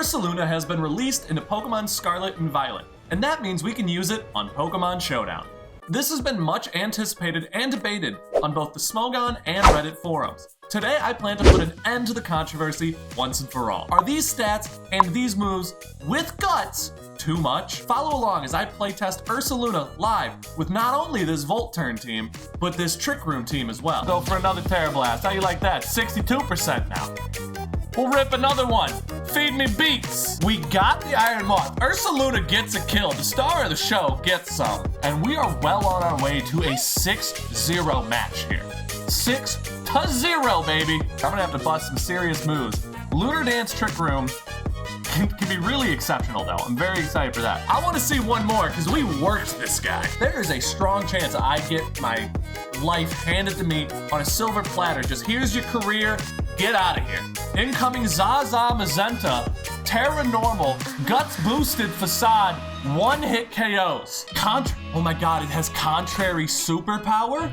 Ursaluna has been released into Pokemon Scarlet and Violet, and that means we can use it on Pokemon Showdown. This has been much anticipated and debated on both the Smogon and Reddit forums. Today I plan to put an end to the controversy once and for all. Are these stats and these moves with guts too much? Follow along as I playtest Ursaluna live with not only this Volturn team, but this Trick Room team as well. Go for another Terra Blast. How you like that? 62% now. We'll rip another one. Feed me beats. We got the Iron Moth. Ursaluna gets a kill. The star of the show gets some. And we are well on our way to a 6-0 match here. 6-0, baby. I'm gonna have to bust some serious moves. Lunar Dance Trick Room can be really exceptional though. I'm very excited for that. I want to see one more because we worked this guy. There is a strong chance I get my life handed to me on a silver platter. Just here's your career. Get out of here. Incoming Zaza Magenta, Terra Normal, Guts Boosted Facade, one-hit KOs. Oh my god, it has Contrary Superpower?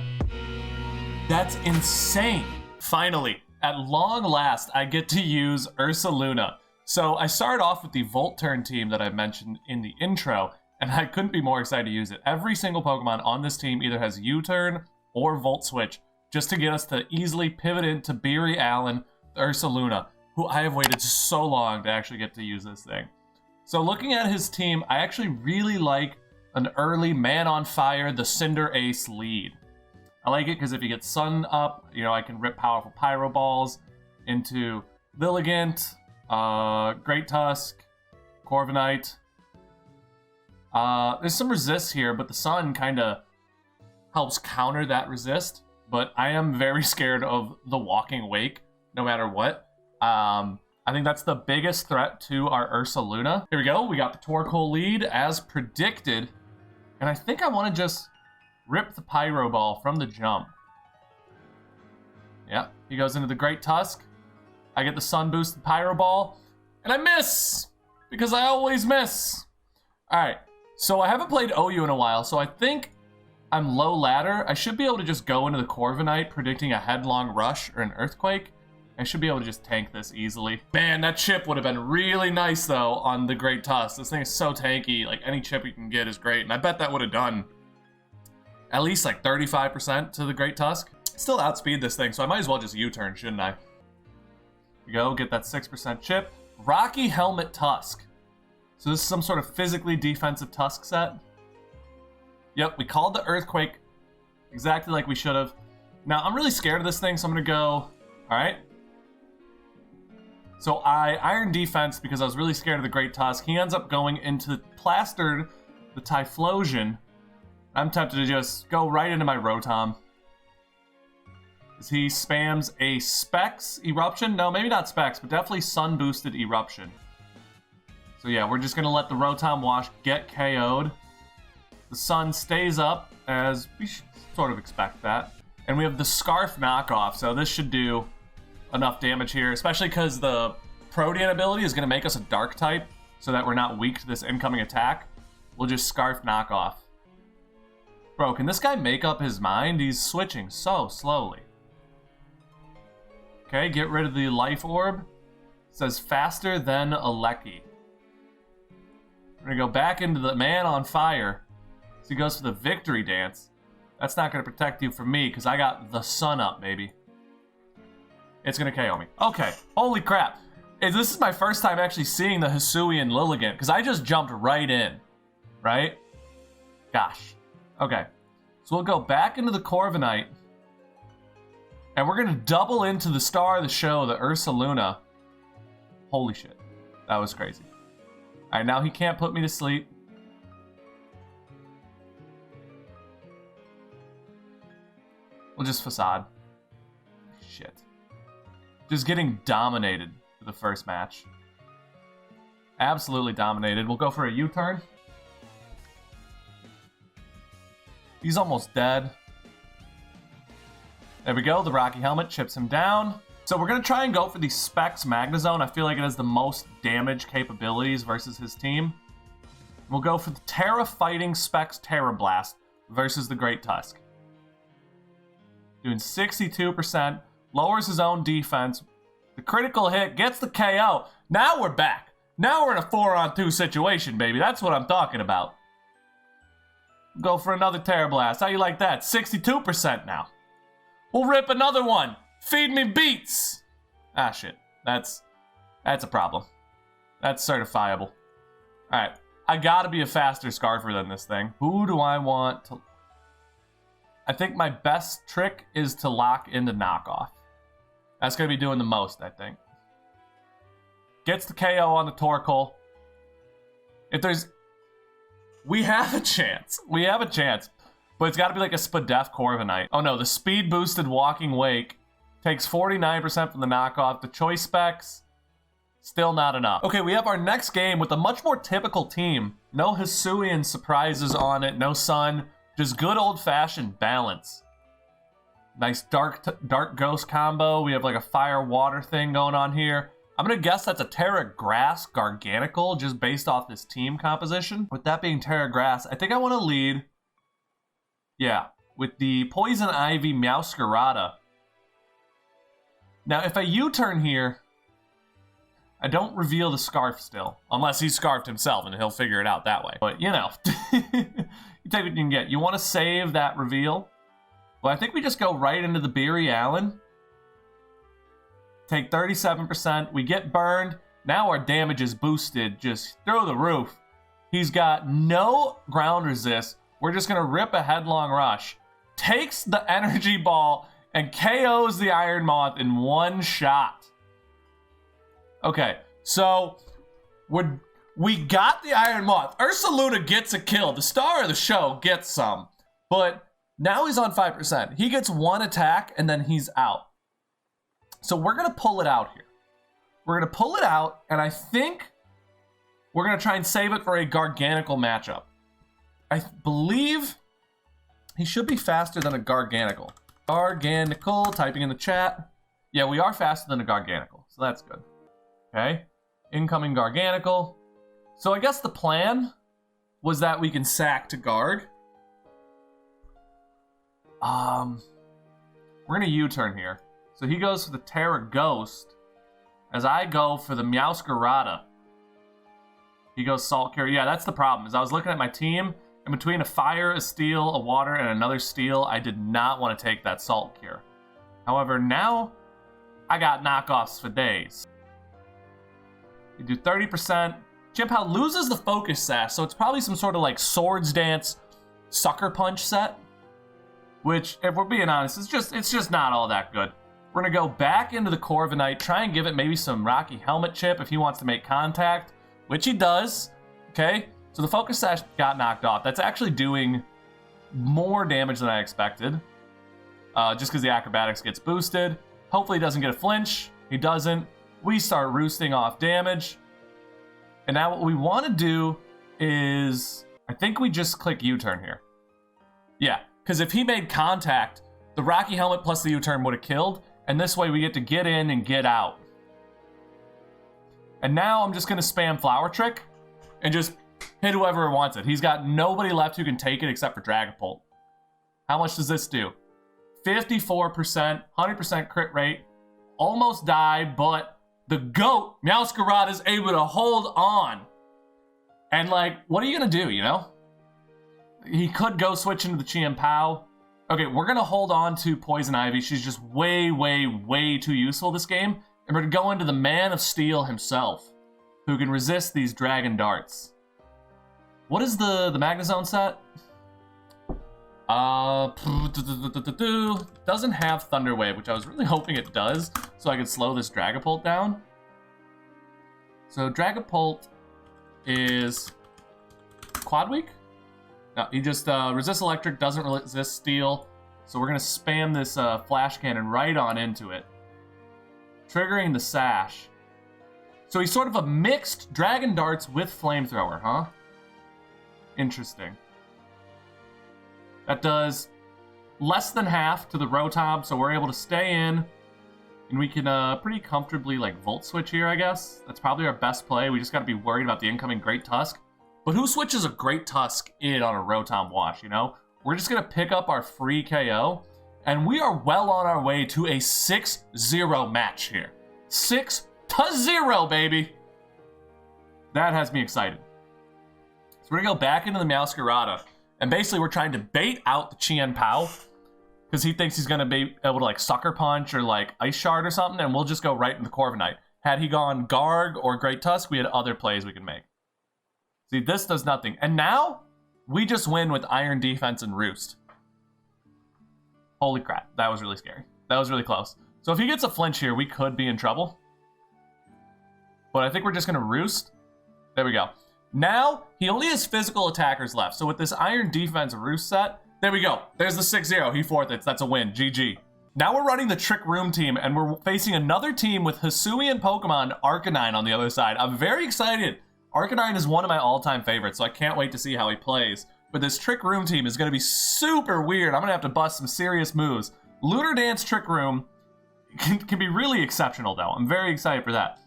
That's insane. Finally, at long last, I get to use Ursaluna. So I started off with the Volturn team that I mentioned in the intro, and I couldn't be more excited to use it. Every single Pokemon on this team either has U-turn or Volt Switch, just to get us to easily pivot into Beery Allen, Ursaluna, who I have waited so long to actually get to use this thing. So looking at his team, I actually really like an early Man on Fire, the Cinder Ace lead. I like it because if he gets Sun up, you know, I can rip powerful Pyro Balls into Lilligant, Great Tusk, Corviknight. There's some resist here, but the Sun kind of helps counter that resist. But I am very scared of the Walking Wake, no matter what. I think that's the biggest threat to our Ursaluna. Here we go. We got the Torkoal lead as predicted. And I think I want to just rip the Pyro Ball from the jump. Yeah, he goes into the Great Tusk. I get the Sun boosted Pyro Ball. And I miss! Because I always miss. Alright, so I haven't played OU in a while, so I think I'm low ladder. I should be able to just go into the Corviknight, predicting a Headlong Rush or an Earthquake. I should be able to just tank this easily. Man, that chip would have been really nice, though, on the Great Tusk. This thing is so tanky. Like, any chip you can get is great. And I bet that would have done at least, like, 35% to the Great Tusk. Still outspeed this thing, so I might as well just U-turn, shouldn't I? Here we go. Get that 6% chip. Rocky Helmet Tusk. So this is some sort of physically defensive Tusk set. Yep, we called the Earthquake exactly like we should have. Now, I'm really scared of this thing, so I'm going to go... Alright. So I Iron Defense because I was really scared of the Great Tusk. He ends up going into Plastered, the Typhlosion. I'm tempted to just go right into my Rotom. As he spams a Specs Eruption. No, maybe not Specs, but definitely Sun Boosted Eruption. So yeah, we're just going to let the Rotom Wash get KO'd. The Sun stays up, as we should sort of expect that. And we have the Scarf knockoff, so this should do enough damage here, especially because the Protean ability is going to make us a Dark type, so that we're not weak to this incoming attack. We'll just Scarf knockoff. Bro, can this guy make up his mind? He's switching so slowly. Okay, get rid of the Life Orb. It says faster than Alecki. We're going to go back into the Man on Fire. So he goes for the Victory Dance. That's not going to protect you from me, because I got the Sun up, baby. It's going to KO me. Okay, holy crap. This is my first time actually seeing the Hisuian Lilligant, because I just jumped right in. Right? Gosh. Okay. So we'll go back into the Corviknight. And we're going to double into the star of the show, the Ursaluna. Holy shit. That was crazy. Alright, now he can't put me to sleep. We'll just Facade. Shit. Just getting dominated for the first match. Absolutely dominated. We'll go for a U-turn. He's almost dead. There we go. The Rocky Helmet chips him down. So we're going to try and go for the Specs Magnezone. I feel like it has the most damage capabilities versus his team. We'll go for the Terra Fighting Specs Terra Blast versus the Great Tusk. Doing 62%. Lowers his own defense. The critical hit gets the KO. Now we're back. Now we're in a 4-on-2 situation, baby. That's what I'm talking about. Go for another Terra Blast. How you like that? 62% now. We'll rip another one. Feed me beats. Ah, shit. That's a problem. That's certifiable. Alright. I gotta be a faster Scarfer than this thing. Who do I want to... I think my best trick is to lock into knockoff. That's gonna be doing the most, I think. Gets the KO on the Torkoal. If there's... We have a chance. We have a chance. But it's gotta be like a Spadef Corviknight. Oh no, the speed boosted Walking Wake takes 49% from the knockoff. The choice specs, still not enough. Okay, we have our next game with a much more typical team. No Hisuian surprises on it, no Sun. Just good old-fashioned balance. Nice dark ghost combo. We have like a fire-water thing going on here. I'm gonna guess that's a Terra Grass Garganacl just based off this team composition. With that being Terra Grass, I think I want to lead, yeah, with the Poison Ivy Meowscarada. Now, if I U-turn here, I don't reveal the Scarf still, unless he's Scarfed himself and he'll figure it out that way. But, you know, you take what you can get. You want to save that reveal. Well, I think we just go right into the Beery Allen. Take 37%. We get burned. Now our damage is boosted just through the roof. He's got no ground resist. We're just going to rip a Headlong Rush. Takes the Energy Ball and KOs the Iron Moth in one shot. Okay, so we got the Iron Moth. Ursaluna gets a kill. The star of the show gets some. But now he's on 5%. He gets one attack and then he's out. So we're going to pull it out here. We're going to pull it out, and I think we're going to try and save it for a Garganacl matchup. I believe he should be faster than a Garganacl. Garganacl, typing in the chat. Yeah, we are faster than a Garganacl, so that's good. Okay, incoming Garganacl. So I guess the plan was that we can sack to Garg. We're going to U-turn here. So he goes for the Terra Ghost, as I go for the Meowscarada. He goes Salt Cure. Yeah, that's the problem, is I was looking at my team, and between a Fire, a Steel, a Water, and another Steel, I did not want to take that Salt Cure. However, now, I got knockoffs for days. You do 30%. Chimphao loses the Focus Sash, so it's probably some sort of like Swords Dance Sucker Punch set. Which, if we're being honest, it's just not all that good. We're going to go back into the Corviknight, try and give it maybe some Rocky Helmet chip if he wants to make contact, which he does. Okay, so the Focus Sash got knocked off. That's actually doing more damage than I expected, just because the Acrobatics gets boosted. Hopefully he doesn't get a flinch. He doesn't. We start roosting off damage. And now what we want to do is, I think we just click U-turn here. Yeah, because if he made contact, the Rocky Helmet plus the U-turn would have killed. And this way we get to get in and get out. And now I'm just going to spam Flower Trick and just hit whoever wants it. He's got nobody left who can take it except for Dragapult. How much does this do? 54%, 100% crit rate. Almost died, but the GOAT, Meowscarada, is able to hold on. And like, what are you going to do, you know? He could go switch into the Chien-Pao. Okay, we're going to hold on to Poison Ivy. She's just way, way, way too useful this game. And we're going to go into the Man of Steel himself, who can resist these Dragon Darts. What is the Magnezone set? Doesn't have Thunder Wave, which I was really hoping it does, so I could slow this Dragapult down. So Dragapult is Quad Weak? No, he just resists electric, doesn't resist steel. So we're going to spam this flash cannon right on into it. Triggering the sash. So he's sort of a mixed Dragon Darts with Flamethrower, huh? Interesting. That does less than half to the Rotom, so we're able to stay in. And we can pretty comfortably like Volt Switch here, I guess. That's probably our best play. We just got to be worried about the incoming Great Tusk. But who switches a Great Tusk in on a Rotom Wash, you know? We're just going to pick up our free KO, and we are well on our way to a 6-0 match here. 6-0, baby! That has me excited. So we're gonna go back into the Meowscarada, and basically we're trying to bait out the Chien Pao because he thinks he's gonna be able to like Sucker Punch or like Ice Shard or something, and we'll just go right into Corviknight. Had he gone Garg or Great Tusk, we had other plays we could make. See, this does nothing. And now, we just win with Iron Defense and Roost. Holy crap, that was really scary. That was really close. So if he gets a flinch here, we could be in trouble. But I think we're just gonna Roost. There we go. Now, he only has physical attackers left. So with this Iron Defense Roost set, there we go. There's the 6-0, he forfeits, that's a win, GG. Now we're running the Trick Room team, and we're facing another team with Hisuian Pokemon Arcanine on the other side. I'm very excited. Arcanine is one of my all-time favorites, so I can't wait to see how he plays. But this Trick Room team is going to be super weird. I'm going to have to bust some serious moves. Lunar Dance Trick Room can be really exceptional, though. I'm very excited for that.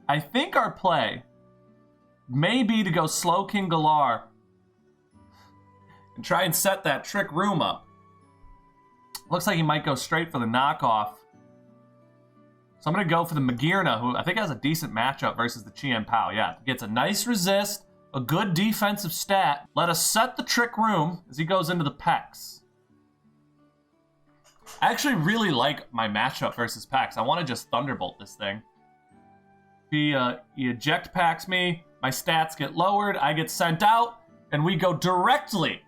I think our play may be to go Slow King Galar and try and set that Trick Room up. Looks like he might go straight for the knockoff. So I'm going to go for the Magearna, who I think has a decent matchup versus the Chien Pao. Yeah, gets a nice resist, a good defensive stat. Let us set the Trick Room as he goes into the Pex. I actually really like my matchup versus Pex. I want to just Thunderbolt this thing. He eject packs me, my stats get lowered, I get sent out, and we go directly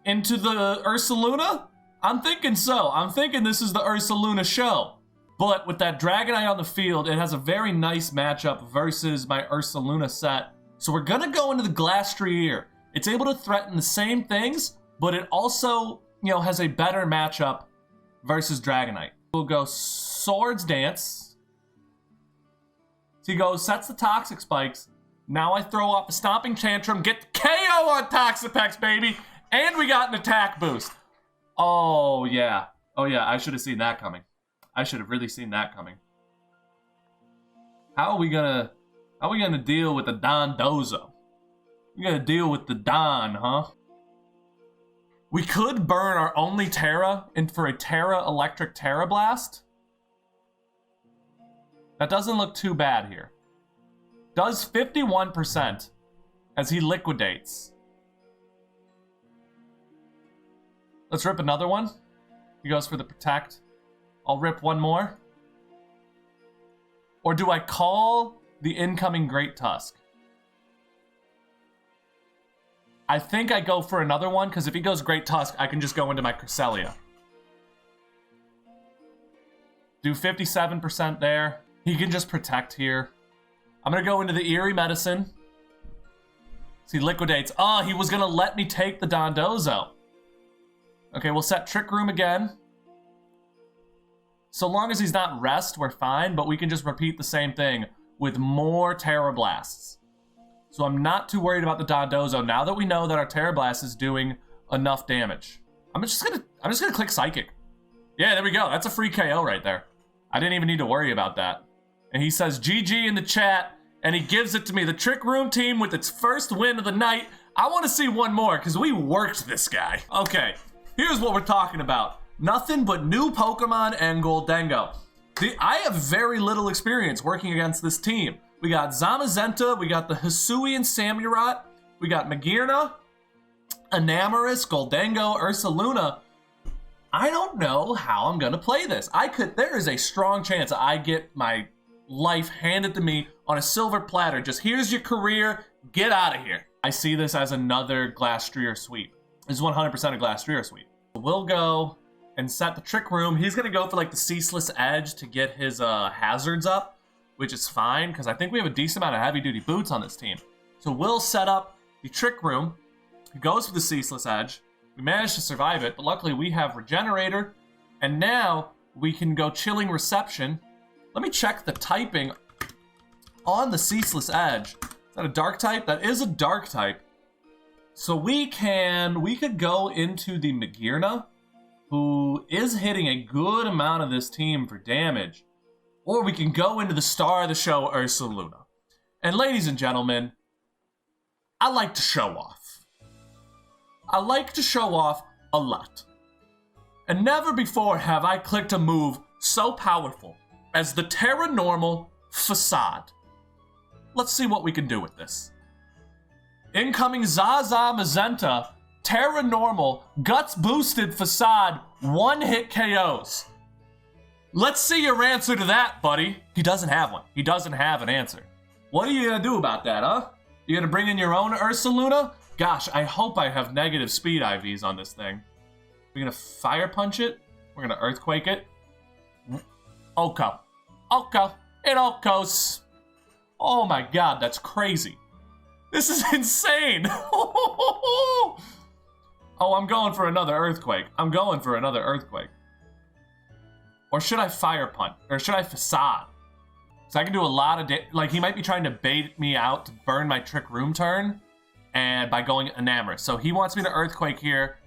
into the Ursaluna? I'm thinking so. I'm thinking this is the Ursaluna show. But with that Dragonite on the field, it has a very nice matchup versus my Ursaluna set. So we're going to go into the Glastrier. It's able to threaten the same things, but it also, has a better matchup versus Dragonite. We'll go Swords Dance. So he goes, sets the Toxic Spikes. Now I throw off a Stomping Tantrum, get the KO on Toxapex, baby. And we got an attack boost. Oh, yeah. Oh, yeah, I should have seen that coming. I should have really seen that coming. How are we gonna deal with the Dondozo? We're gonna deal with the Don, huh? We could burn our only Terra in for a Terra Electric Terra Blast. That doesn't look too bad here. Does 51% as he liquidates. Let's rip another one. He goes for the Protect. I'll rip one more. Or do I call the incoming Great Tusk? I think I go for another one, because if he goes Great Tusk, I can just go into my Cresselia. Do 57% there. He can just Protect here. I'm going to go into the Eerie Medicine. So he liquidates. Oh, he was going to let me take the Dondozo. Okay, we'll set Trick Room again. So long as he's not Rest, we're fine, but we can just repeat the same thing with more Terra Blasts. So I'm not too worried about the Dondozo now that we know that our Terra Blast is doing enough damage. I'm just gonna click Psychic. Yeah, there we go. That's a free KO right there. I didn't even need to worry about that. And he says GG in the chat, and he gives it to me. The Trick Room team with its first win of the night. I want to see one more, because we worked this guy. Okay, here's what we're talking about. Nothing but new Pokemon and Goldengo. I have very little experience working against this team. We got Zamazenta, we got the Hisuian Samurott, we got Magearna, Enamorus, Goldengo, Ursaluna. I don't know how I'm gonna play this. There is a strong chance I get my life handed to me on a silver platter. Just here's your career, get out of here. I see this as another Glastrier sweep. This is 100% a Glastrier sweep. We'll go and set the Trick Room. He's gonna go for like the Ceaseless Edge to get his hazards up, which is fine because I think we have a decent amount of heavy duty boots on this team. So we'll set up the Trick Room. He goes for the Ceaseless Edge. We managed to survive it, but luckily we have Regenerator, and now we can go Chilling Reception. Let me check the typing on the Ceaseless Edge. Is that a Dark type? That is a Dark type. So we could go into the Magearna, who is hitting a good amount of this team for damage. Or we can go into the star of the show, Ursaluna. And ladies and gentlemen, I like to show off. I like to show off a lot. And never before have I clicked a move so powerful as the Terra Normal Facade. Let's see what we can do with this. Incoming Zaza Magenta, Terra Normal, Guts Boosted Facade, 1-hit KOs. Let's see your answer to that, buddy. He doesn't have one. He doesn't have an answer. What are you gonna do about that, huh? You gonna bring in your own Ursaluna? Gosh, I hope I have negative speed IVs on this thing. We're gonna Fire Punch it. We're gonna Earthquake it. Oko. Oko. It Okos. Oh my god, that's crazy. This is insane. Oh, I'm going for another Earthquake. I'm going for another Earthquake. Or should I Fire Punch? Or should I Facade? So I can do a lot of like, he might be trying to bait me out to burn my Trick Room turn, and by going Enamorous. So he wants me to Earthquake here,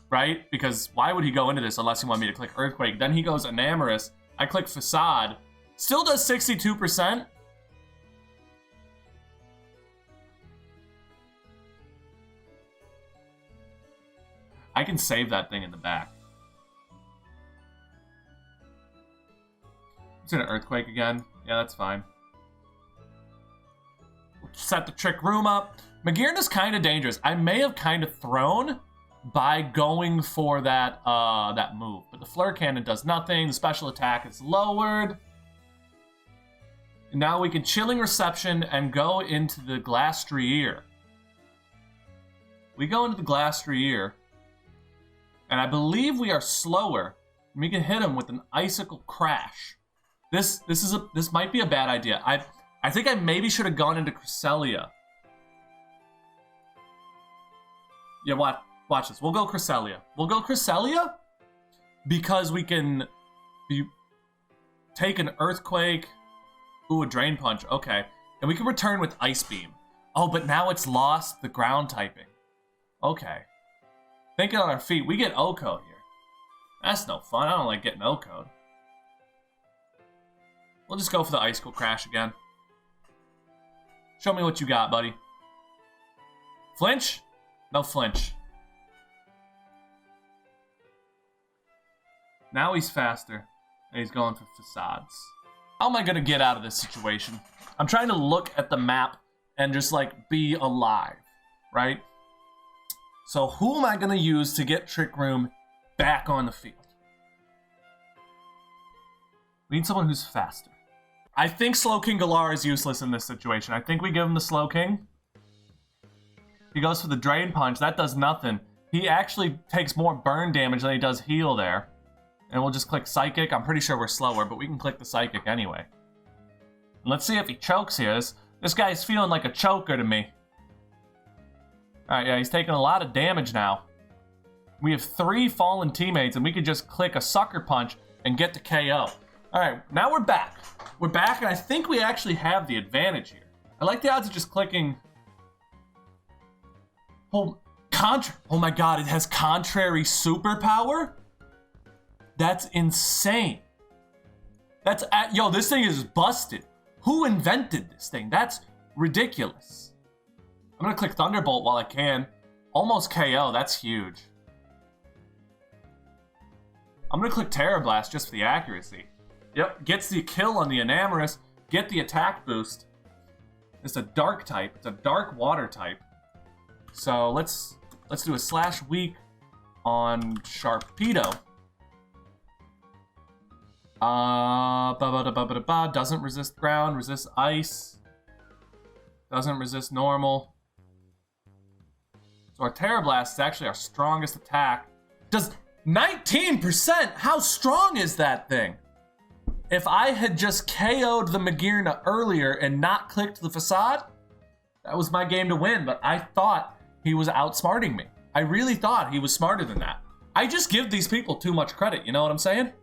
right? Because why would he go into this unless he wanted me to click Earthquake? Then he goes Enamorous. I click Facade. Still does 62%. I can save that thing in the back. It's gonna Earthquake again. Yeah, that's fine. We'll set the Trick Room up. Magearna's kind of dangerous. I may have kind of thrown by going for that that move, but the Flare Cannon does nothing. The special attack is lowered. And now we can Chilling Reception and go into the Glastrier. We go into the Glastrier, and I believe we are slower. We can hit him with an Icicle Crash. This might be a bad idea. I think I maybe should have gone into Cresselia. Yeah, watch this. We'll go Cresselia. We'll go Cresselia because we can take an Earthquake. Ooh, a Drain Punch. Okay. And we can return with Ice Beam. Oh, but now it's lost the ground typing. Okay. Thinking on our feet. We get Oko here. That's no fun. I don't like getting Oko'd. We'll just go for the Icicle Crash again. Show me what you got, buddy. Flinch? No flinch. Now he's faster, and he's going for Facades. How am I going to get out of this situation? I'm trying to look at the map and just, like, be alive, right? So who am I going to use to get Trick Room back on the field? We need someone who's faster. I think Slowking Galar is useless in this situation. I think we give him the Slowking. He goes for the Drain Punch. That does nothing. He actually takes more burn damage than he does heal there. And we'll just click Psychic. I'm pretty sure we're slower, but we can click the Psychic anyway. Let's see if he chokes here. This guy's feeling like a choker to me. Alright, yeah, he's taking a lot of damage now. We have 3 fallen teammates, and we could just click a Sucker Punch and get to KO. Alright, now we're back. We're back, and I think we actually have the advantage here. I like the odds of just clicking... Oh my god, it has Contrary Superpower? That's insane. Yo, this thing is busted. Who invented this thing? That's ridiculous. I'm gonna click Thunderbolt while I can. Almost KO, that's huge. I'm gonna click Terra Blast just for the accuracy. Yep, gets the kill on the Enamorous, get the attack boost. It's a dark type, it's a dark water type. So let's do a Slash Weak on Sharpedo. Doesn't resist ground, resists ice. Doesn't resist normal. So our Terra Blast is actually our strongest attack. Does 19%? How strong is that thing? If I had just KO'd the Magearna earlier and not clicked the Facade, that was my game to win, but I thought he was outsmarting me. I really thought he was smarter than that. I just give these people too much credit, you know what I'm saying?